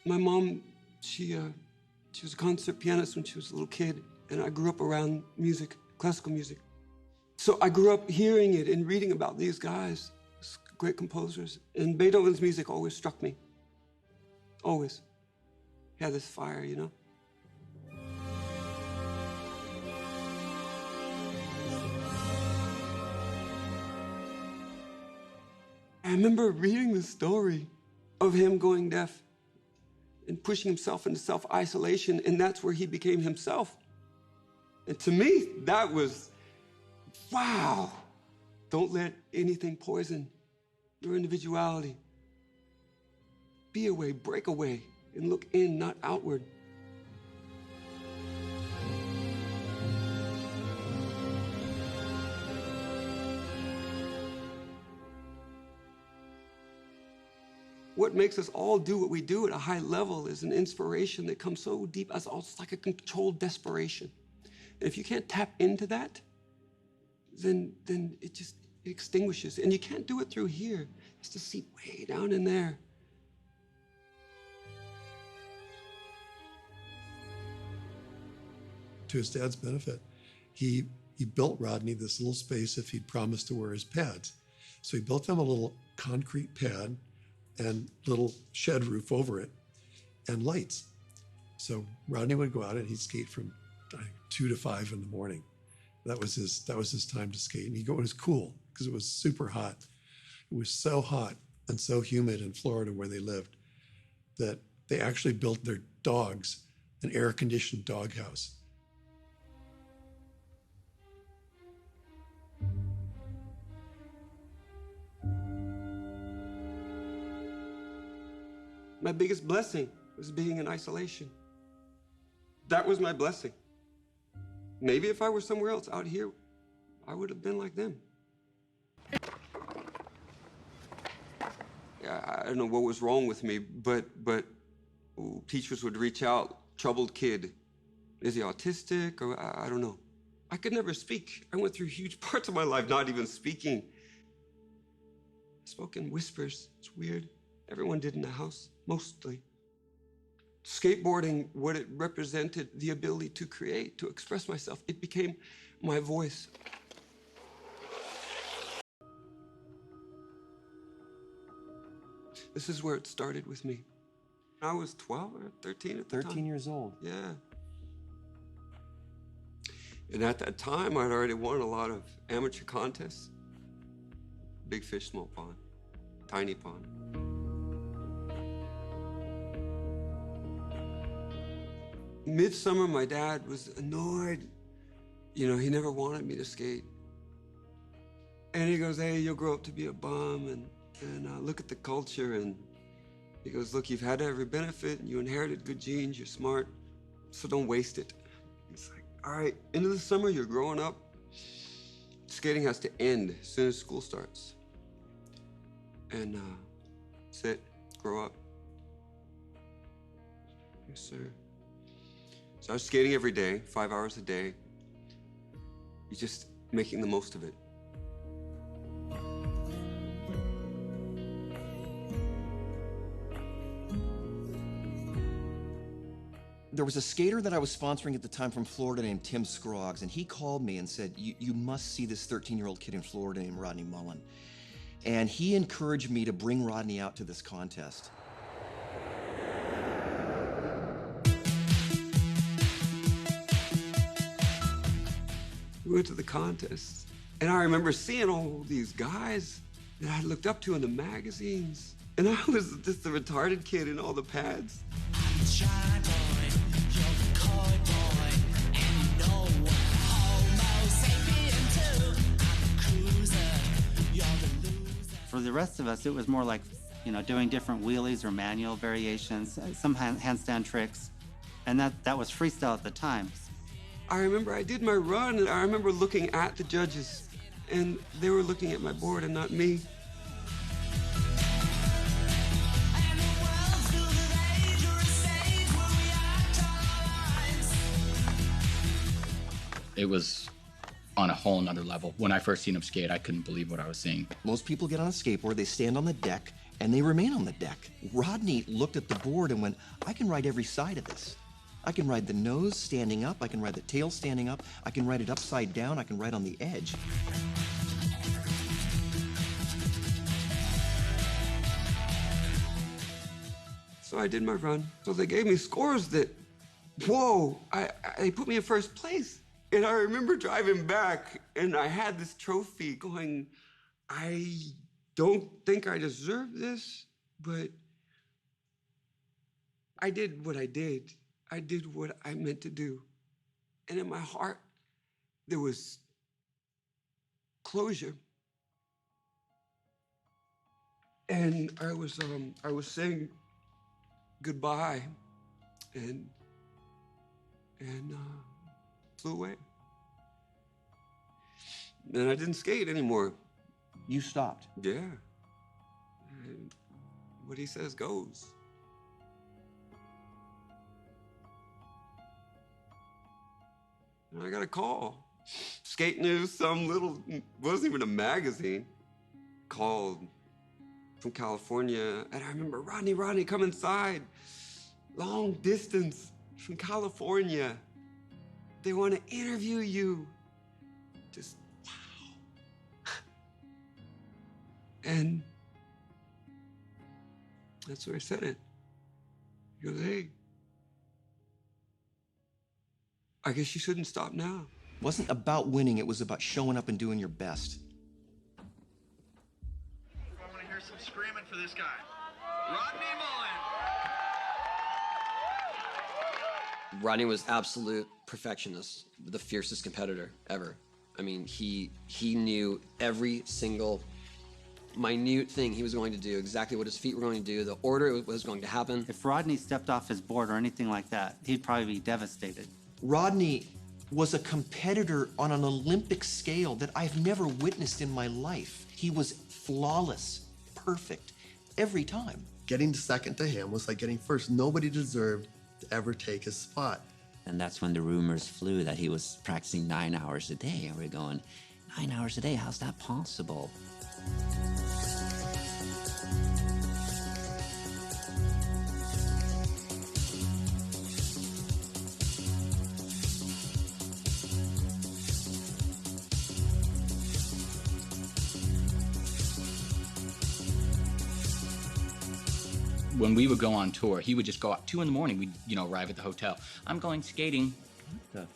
My mom, she was a concert pianist when she was a little kid, and I grew up around music, classical music. So I grew up hearing it and reading about these guys, these great composers. And Beethoven's music always struck me. Always. He had this fire, you know? I remember reading the story of him going deaf and pushing himself into self-isolation, and that's where he became himself. And to me, that was, wow. Don't let anything poison your individuality. Be away, break away, and look in, not outward. What makes us all do what we do at a high level is an inspiration that comes so deep as almost like a controlled desperation. And if you can't tap into that, then it just extinguishes. And you can't do it through here. It's to see way down in there. To his dad's benefit, he built Rodney this little space if he'd promised to wear his pads. So he built him a little concrete pad and little shed roof over it and lights. So Rodney would go out and he'd skate from 2 to 5 in the morning. That was his time to skate. And he'd go, it was cool because it was super hot. It was so hot and so humid in Florida where they lived that they actually built their dogs an air-conditioned doghouse. My biggest blessing was being in isolation. That was my blessing. Maybe if I were somewhere else out here, I would have been like them. Yeah, I don't know what was wrong with me, but teachers would reach out, troubled kid. Is he autistic? Or I don't know. I could never speak. I went through huge parts of my life not even speaking. I spoke in whispers. It's weird. Everyone did in the house, mostly. Skateboarding, what it represented, the ability to create, to express myself, it became my voice. This is where it started with me. I was 12 or 13 at the time. 13 years old. Yeah. And at that time, I'd already won a lot of amateur contests. Big fish, small pond, tiny pond. Midsummer, my dad was annoyed. You know, he never wanted me to skate. And he goes, hey, you'll grow up to be a bum, and look at the culture. And he goes, look, you've had every benefit, and you inherited good genes, you're smart, so don't waste it. He's like, all right, into the summer, you're growing up. Skating has to end as soon as school starts. And sit, grow up. Yes, sir. So I was skating every day, 5 hours a day. You're just making the most of it. There was a skater that I was sponsoring at the time from Florida named Tim Scroggs, and he called me and said, you must see this 13-year-old kid in Florida named Rodney Mullen. And he encouraged me to bring Rodney out to this contest. We went to the contest, and I remember seeing all these guys that I looked up to in the magazines, and I was just a retarded kid in all the pads. I'm a shy boy, you're the coy boy, and you know what, homo sapien too. I'm a cruiser, you're the loser. For the rest of us, it was more like, you know, doing different wheelies or manual variations, some handstand tricks, and that was freestyle at the time. I remember I did my run, and I remember looking at the judges, and they were looking at my board and not me. It was on a whole nother level. When I first seen him skate, I couldn't believe what I was seeing. Most people get on a skateboard, they stand on the deck, and they remain on the deck. Rodney looked at the board and went, I can ride every side of this. I can ride the nose standing up, I can ride the tail standing up, I can ride it upside down, I can ride on the edge. So I did my run. So they gave me scores that, whoa, they put me in first place. And I remember driving back and I had this trophy going, I don't think I deserve this, but I did what I did. I did what I meant to do. And in my heart, there was closure. And I was saying goodbye and flew away. And I didn't skate anymore. You stopped. Yeah. And what he says goes. And I got a call. Skate News, some little, wasn't even a magazine, called from California. And I remember, Rodney, come inside. Long distance from California. They want to interview you. Just, wow. And that's where I said it. He goes, hey, I guess you shouldn't stop now. It wasn't about winning, it was about showing up and doing your best. I want to hear some screaming for this guy. Rodney Mullen. Rodney was absolute perfectionist, the fiercest competitor ever. I mean, he knew every single minute thing he was going to do, exactly what his feet were going to do, the order it was going to happen. If Rodney stepped off his board or anything like that, he'd probably be devastated. Rodney was a competitor on an Olympic scale that I've never witnessed in my life. He was flawless, perfect, every time. Getting to second to him was like getting first. Nobody deserved to ever take his spot. And that's when the rumors flew that he was practicing 9 hours a day. And we're going, 9 hours a day, how's that possible? When we would go on tour, he would just go out 2 in the morning. We'd, arrive at the hotel. I'm going skating. What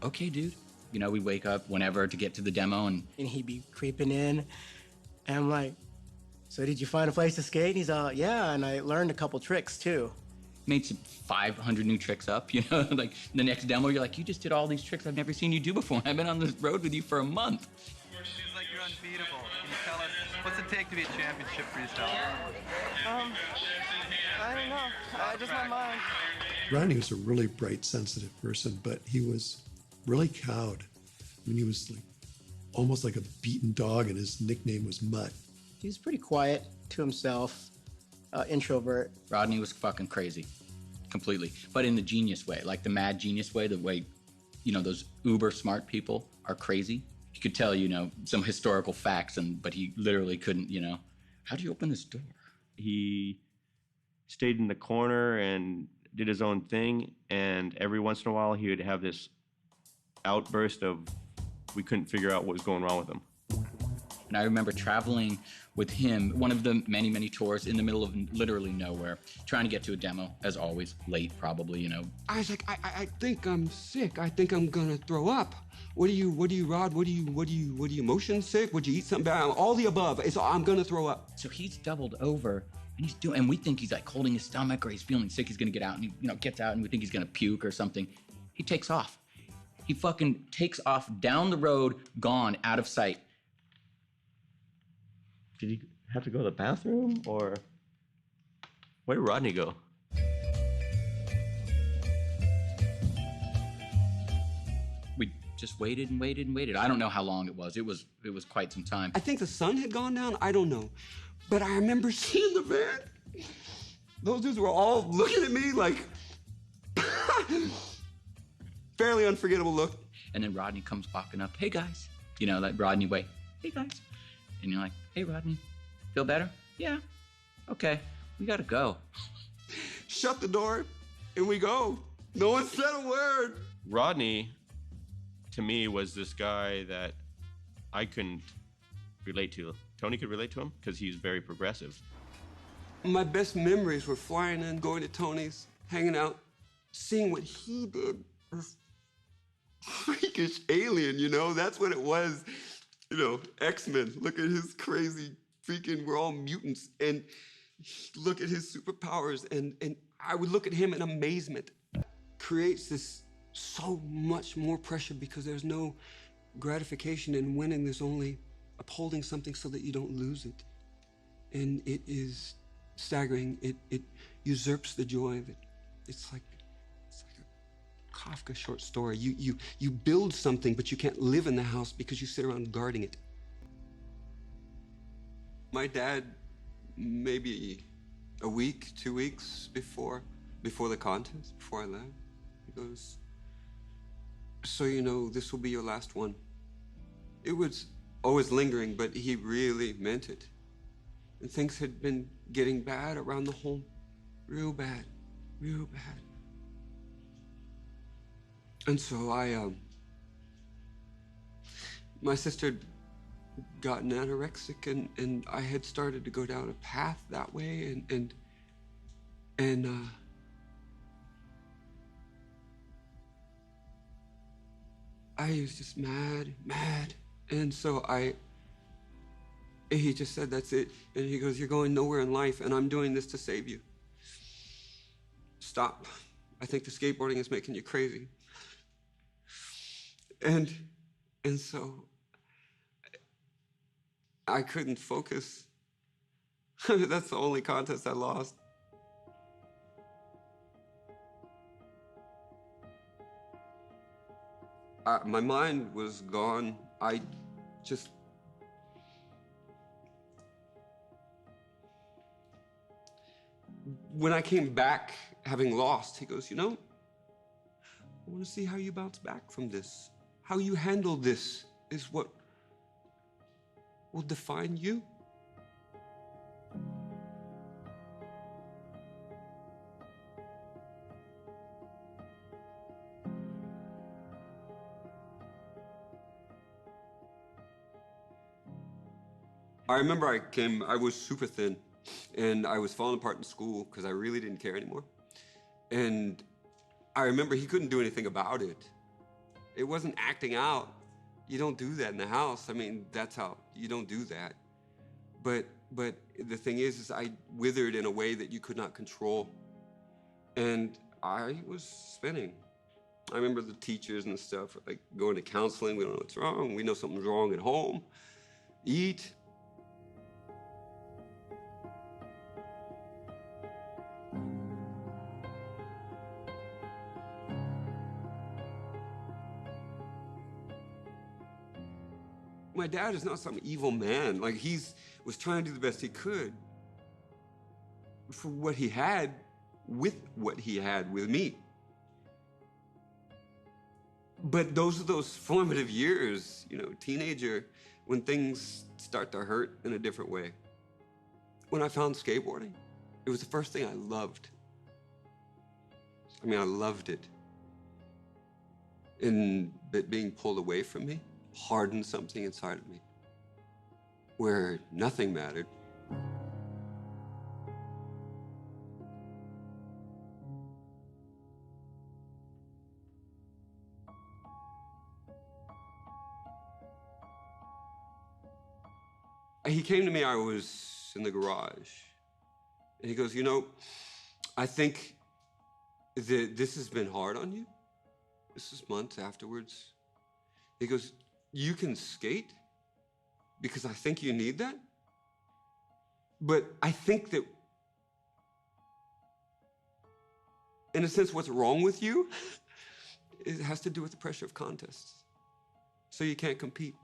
the? Okay, dude. We'd wake up whenever to get to the demo and he'd be creeping in. And I'm like, so did you find a place to skate? And he's all, yeah. And I learned a couple tricks too. made some 500 new tricks up, like the next demo, you're like, you just did all these tricks I've never seen you do before. I've been on this road with you for a month. Seems like you're unbeatable. Can you tell us, what's it take to be a championship for yourself? I don't know. Just my mind. Rodney was a really bright, sensitive person, but he was really cowed. I mean, he was almost like a beaten dog, and his nickname was Mutt. He was pretty quiet to himself, introvert. Rodney was fucking crazy, completely, but in the genius way, like the mad genius way, the way, those uber smart people are crazy. You could tell, some historical facts, but he literally couldn't, how do you open this door? He stayed in the corner and did his own thing, and every once in a while he would have this outburst of, we couldn't figure out what was going wrong with him. And I remember traveling with him, one of the many, many tours in the middle of literally nowhere, trying to get to a demo, as always, late probably, I was like, I think I'm sick. I think I'm gonna throw up. What do you, Rod? What do you motion sick? Would you eat something bad? All the above. I'm gonna throw up. So he's doubled over, and we think he's like holding his stomach or he's feeling sick. He's gonna get out, and he, gets out, and we think he's gonna puke or something. He takes off. He fucking takes off down the road, gone, out of sight. Did he have to go to the bathroom, or where did Rodney go? We just waited and waited and waited. I don't know how long it was. It was quite some time. I think the sun had gone down. I don't know. But I remember seeing the van. Those dudes were all looking at me like, fairly unforgettable look. And then Rodney comes walking up. Hey, guys. That Rodney way. Hey, guys. And you're like, hey, Rodney, feel better? Yeah. Okay, we gotta go. Shut the door, and we go. No one said a word. Rodney, to me, was this guy that I couldn't relate to. Tony could relate to him because he's very progressive. My best memories were flying in, going to Tony's, hanging out, seeing what he did. This freakish alien, you know? That's what it was. You know, X-Men. Look at his crazy freaking, we're all mutants. And look at his superpowers. And I would look at him in amazement. Creates this so much more pressure because there's no gratification in winning. There's only upholding something so that you don't lose it. And it is staggering. It usurps the joy of it. It's like a Kafka short story. You build something, but you can't live in the house because you sit around guarding it. My dad, maybe a week, 2 weeks before the contest, before I left, he goes, "So you know, this will be your last one." It was always lingering, but he really meant it. And things had been getting bad around the home. Real bad, real bad. And so my sister had gotten anorexic, and I had started to go down a path that way, and I was just mad. And so he just said, "That's it." And he goes, "You're going nowhere in life, and I'm doing this to save you. Stop. I think the skateboarding is making you crazy." And so I couldn't focus. That's the only contest I lost. My mind was gone. I just... When I came back, having lost, he goes, "You know, I want to see how you bounce back from this. How you handle this is what will define you." I remember I was super thin, and I was falling apart in school because I really didn't care anymore. And I remember he couldn't do anything about it. It wasn't acting out. You don't do that in the house. I mean, that's how, you don't do that. But the thing is I withered in a way that you could not control. And I was spinning. I remember the teachers and stuff, like going to counseling, we don't know what's wrong, we know something's wrong at home. Eat. My dad is not some evil man. Like, was trying to do the best he could for what he had with what he had with me. But those are those formative years, you know, teenager, when things start to hurt in a different way. When I found skateboarding, it was the first thing I loved. I mean, I loved it. But being pulled away from me hardened something inside of me where nothing mattered. He came to me, I was in the garage, and he goes, "You know, I think that this has been hard on you." This is months afterwards. He goes, "You can skate because I think you need that. But I think that, in a sense, what's wrong with you, it has to do with the pressure of contests. So you can't compete."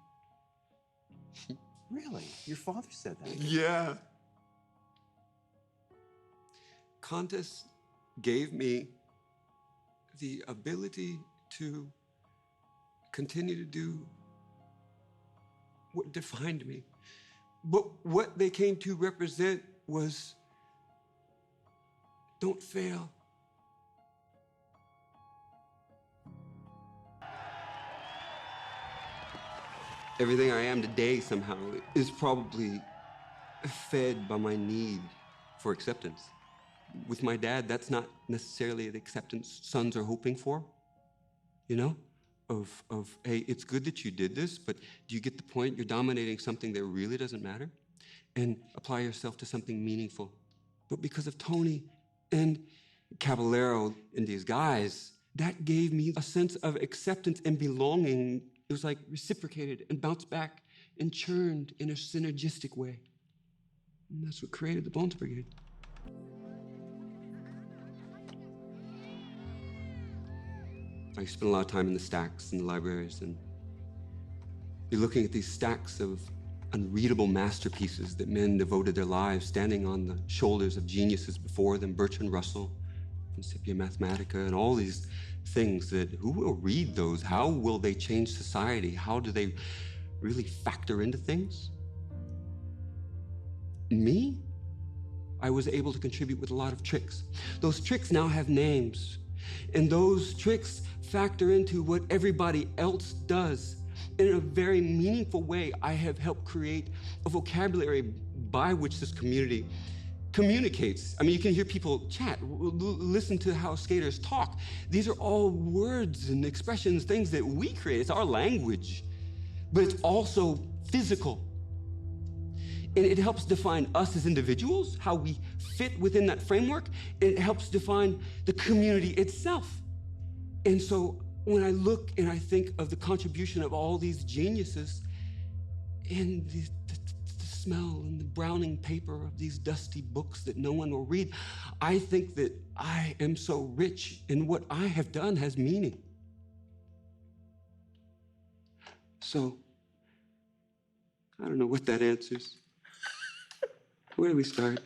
Really? Your father said that? Yeah. Contests gave me the ability to continue to do what defined me. But what they came to represent was Don't fail. Everything I am today somehow is probably fed by my need for acceptance. With my dad, that's not necessarily the acceptance sons are hoping for, you know? Hey, it's good that you did this, but do you get the point? You're dominating something that really doesn't matter, and apply yourself to something meaningful. But because of Tony and Caballero and these guys, that gave me a sense of acceptance and belonging. It was like reciprocated and bounced back and churned in a synergistic way. And that's what created the Bones Brigade. I spent a lot of time in the stacks and the libraries, and you're looking at these stacks of unreadable masterpieces that men devoted their lives standing on the shoulders of geniuses before them, Bertrand Russell, Principia Mathematica, and all these things that, who will read those? How will they change society? How do they really factor into things? Me? I was able to contribute with a lot of tricks. Those tricks now have names, and those tricks factor into what everybody else does. In a very meaningful way, I have helped create a vocabulary by which this community communicates. I mean, you can hear people chat, listen to how skaters talk. These are all words and expressions, things that we create. It's our language, but it's also physical. And it helps define us as individuals, how we fit within that framework. It helps define the community itself. And so when I look and I think of the contribution of all these geniuses and the smell and the browning paper of these dusty books that no one will read, I think that I am so rich, and what I have done has meaning. So, I don't know what that answers. Where do we start?